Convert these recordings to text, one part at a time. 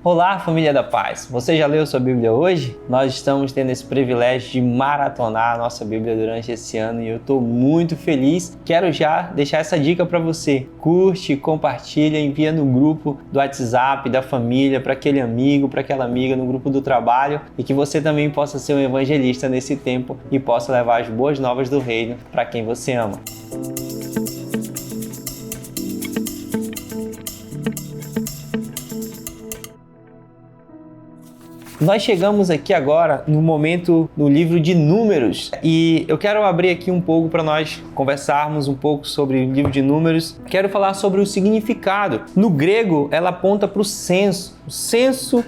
Olá, família da paz! Você já leu sua Bíblia hoje? Nós estamos tendo esse privilégio de maratonar a nossa Bíblia durante esse ano e eu estou muito feliz. Quero já deixar essa dica para você. Curte, compartilha, envia no grupo do WhatsApp, da família, para aquele amigo, para aquela amiga, no grupo do trabalho e que você também possa ser um evangelista nesse tempo e possa levar as boas novas do reino para quem você ama. Nós chegamos aqui agora no momento do livro de Números e eu quero abrir aqui um pouco para nós conversarmos um pouco sobre o livro de Números. Quero falar sobre o significado. No grego, ela aponta para o censo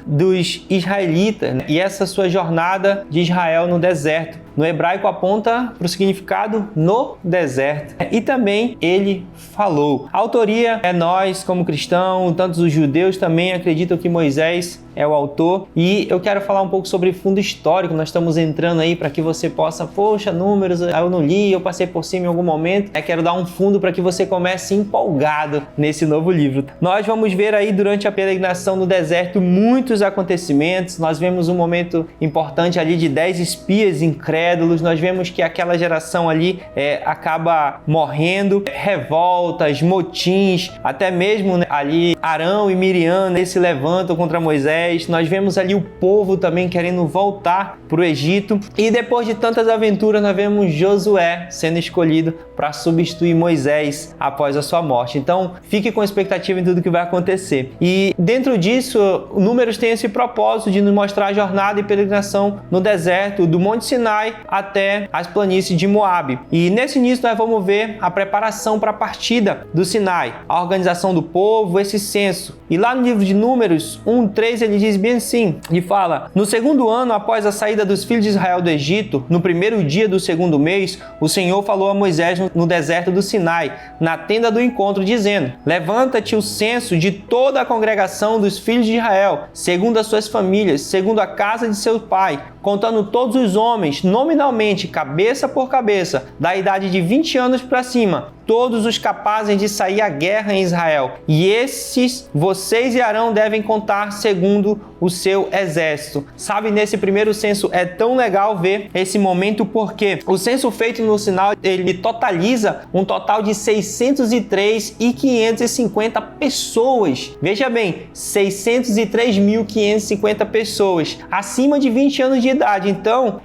dos israelitas, né? E essa sua jornada de Israel no deserto. No hebraico aponta para o significado no deserto. E também ele falou. A autoria é nós como cristãos, tanto os judeus também acreditam que Moisés é o autor. E eu quero falar um pouco sobre fundo histórico. Nós estamos entrando aí para que você possa, Números, eu não li, eu passei por cima em algum momento. Eu quero dar um fundo para que você comece empolgado nesse novo livro. Nós vamos ver aí durante a peregrinação no deserto muitos acontecimentos. Nós vemos um momento importante ali de 10 espias incrédulos. Nós vemos que aquela geração ali acaba morrendo, revoltas, motins, até mesmo, né, ali Arão e Miriam, né, se levantam contra Moisés. Nós vemos ali o povo também querendo voltar para o Egito. E depois de tantas aventuras, nós vemos Josué sendo escolhido para substituir Moisés após a sua morte. Então, fique com expectativa em tudo que vai acontecer. E dentro disso, o Números tem esse propósito de nos mostrar a jornada e peregrinação no deserto, do Monte Sinai até as planícies de Moabe. E nesse início nós vamos ver a preparação para a partida do Sinai, a organização do povo, esse censo. E lá no livro de Números 1:3 ele diz bem assim, e fala: no segundo ano após a saída dos filhos de Israel do Egito, no primeiro dia do segundo mês, o Senhor falou a Moisés no deserto do Sinai, na tenda do encontro, dizendo: levanta-te o censo de toda a congregação dos filhos de Israel, segundo as suas famílias, segundo a casa de seu pai, contando todos os homens, nominalmente, cabeça por cabeça, da idade de 20 anos para cima, todos os capazes de sair à guerra em Israel. E esses vocês e Arão devem contar segundo o seu exército. Sabe, nesse primeiro censo é tão legal ver esse momento porque o censo feito no Sinai, ele totaliza um total de 603.550 pessoas. Veja bem, 603.550 pessoas acima de 20 anos de idade. Então,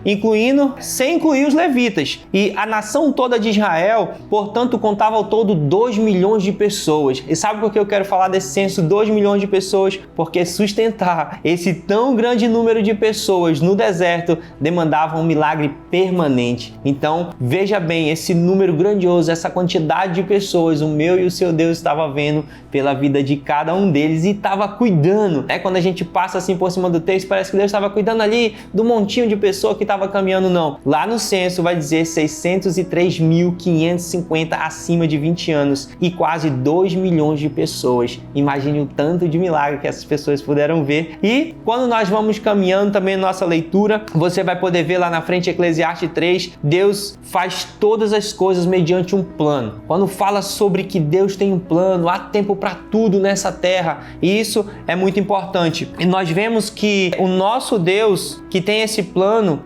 sem incluir os levitas. E a nação toda de Israel, portanto, contava ao todo 2 milhões de pessoas. E sabe por que eu quero falar desse censo 2 milhões de pessoas? Porque sustentar esse tão grande número de pessoas no deserto demandava um milagre permanente. Então, veja bem, esse número grandioso, essa quantidade de pessoas, o meu e o seu Deus estava vendo pela vida de cada um deles e estava cuidando. Quando a gente passa assim por cima do texto, parece que Deus estava cuidando ali do montinho de pessoa que estava caminhando, não. Lá no censo vai dizer 603.550 acima de 20 anos e quase 2 milhões de pessoas. Imagine o tanto de milagre que essas pessoas puderam ver. E quando nós vamos caminhando também na nossa leitura, você vai poder ver lá na frente Eclesiastes 3, Deus faz todas as coisas mediante um plano. Quando fala sobre que Deus tem um plano, há tempo para tudo nessa terra, e isso é muito importante. E nós vemos que o nosso Deus, que tem esse plano,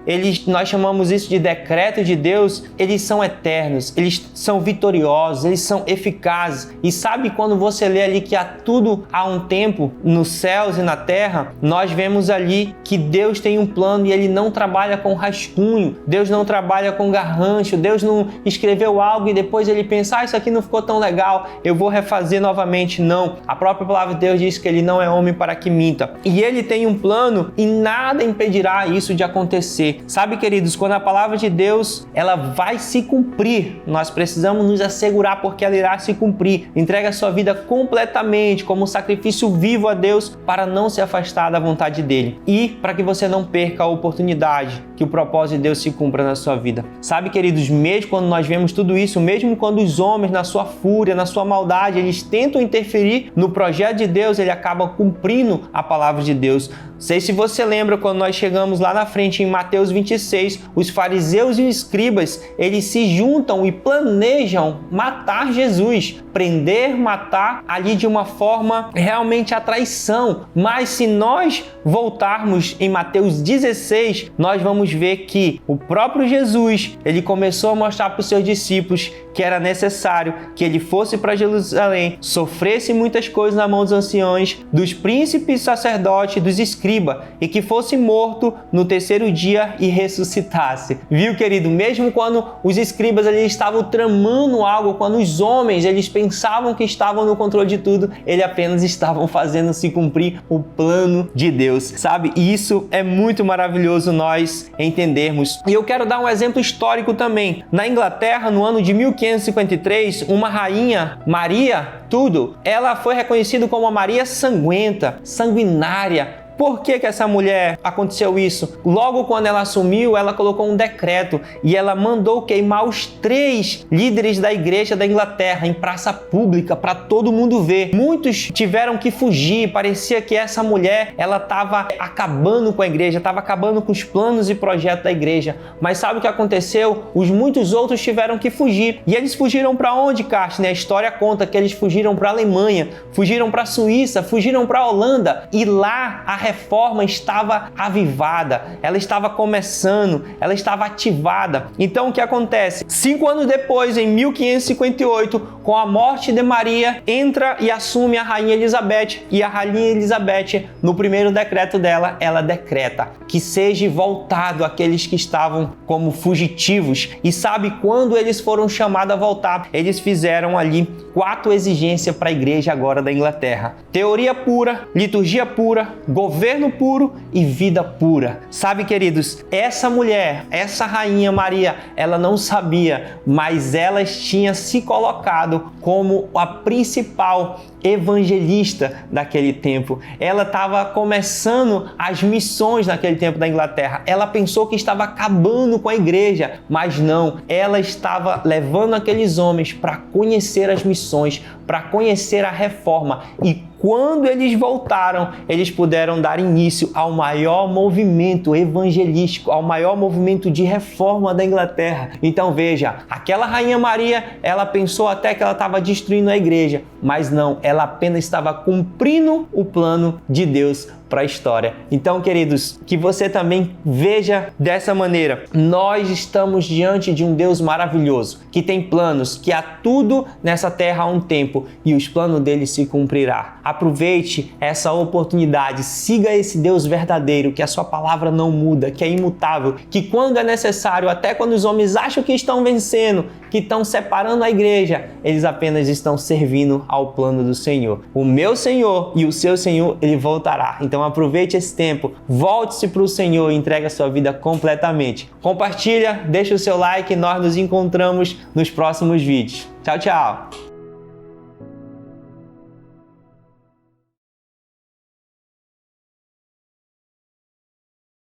nós chamamos isso de decreto de Deus, eles são eternos, eles são vitoriosos, eles são eficazes. E sabe quando você lê ali que tudo há um tempo nos céus e na terra, nós vemos ali que Deus tem um plano e ele não trabalha com rascunho, Deus não trabalha com garrancho, Deus não escreveu algo e depois ele pensa, isso aqui não ficou tão legal, eu vou refazer novamente. Não, a própria palavra de Deus diz que ele não é homem para que minta. E ele tem um plano e nada impedirá isso de acontecer. Sabe, queridos, quando a palavra de Deus ela vai se cumprir, nós precisamos nos assegurar porque ela irá se cumprir. Entrega a sua vida completamente como um sacrifício vivo a Deus para não se afastar da vontade dele e para que você não perca a oportunidade que o propósito de Deus se cumpra na sua vida. Sabe, queridos, mesmo quando nós vemos tudo isso, mesmo quando os homens na sua fúria, na sua maldade, eles tentam interferir no projeto de Deus, ele acaba cumprindo a palavra de Deus. Não sei se você lembra quando nós chegamos lá na frente em Mateus 26, os fariseus e os escribas, eles se juntam e planejam matar Jesus, prender, matar ali de uma forma realmente a traição. Mas se nós voltarmos em Mateus 16, nós vamos ver que o próprio Jesus, ele começou a mostrar para os seus discípulos que era necessário que ele fosse para Jerusalém, sofresse muitas coisas na mão dos anciões, dos príncipes, sacerdotes, dos escribas, e que fosse morto no terceiro dia e ressuscitasse. Viu, querido? Mesmo quando os escribas ali estavam tramando algo, quando os homens eles pensavam que estavam no controle de tudo, eles apenas estavam fazendo se cumprir o plano de Deus, sabe? E isso é muito maravilhoso nós entendermos. E eu quero dar um exemplo histórico também. Na Inglaterra, no ano de 1553, uma rainha, Maria Tudor, ela foi reconhecida como a Maria sanguenta, sanguinária. Por que essa mulher aconteceu isso? Logo quando ela assumiu, ela colocou um decreto e ela mandou queimar os 3 líderes da igreja da Inglaterra em praça pública para todo mundo ver. Muitos tiveram que fugir, parecia que essa mulher ela estava acabando com a igreja, estava acabando com os planos e projetos da igreja. Mas sabe o que aconteceu? Muitos outros tiveram que fugir. E eles fugiram para onde, Carsten? A história conta que eles fugiram para a Alemanha, fugiram para a Suíça, fugiram para a Holanda, e lá a reforma estava avivada, ela estava começando, ela estava ativada. Então o que acontece? 5 anos depois, em 1558, com a morte de Maria, entra e assume a Rainha Elizabeth, e a Rainha Elizabeth, no primeiro decreto dela, ela decreta que seja voltado aqueles que estavam como fugitivos. E sabe quando eles foram chamados a voltar? Eles fizeram ali 4 exigências para a igreja agora da Inglaterra: teoria pura, liturgia pura, governo puro e vida pura. Sabe, queridos, essa mulher, essa rainha Maria, ela não sabia, mas ela tinha se colocado como a principal evangelista daquele tempo. Ela estava começando as missões naquele tempo da Inglaterra. Ela pensou que estava acabando com a igreja, mas não. Ela estava levando aqueles homens para conhecer as missões, para conhecer a reforma. E quando eles voltaram, eles puderam dar início ao maior movimento evangelístico, ao maior movimento de reforma da Inglaterra. Então veja, aquela rainha Maria, ela pensou até que ela estava destruindo a igreja, mas não, ela apenas estava cumprindo o plano de Deus para a história. Então, queridos, que você também veja dessa maneira. Nós estamos diante de um Deus maravilhoso, que tem planos, que há tudo nessa terra há um tempo e os planos dele se cumprirá. Aproveite essa oportunidade, siga esse Deus verdadeiro, que a sua palavra não muda, que é imutável, que quando é necessário, até quando os homens acham que estão vencendo, que estão separando a igreja, eles apenas estão servindo ao plano do Senhor. O meu Senhor e o seu Senhor, ele voltará. Então aproveite esse tempo, volte-se para o Senhor e entregue a sua vida completamente. Compartilha, deixa o seu like e nós nos encontramos nos próximos vídeos. Tchau, tchau!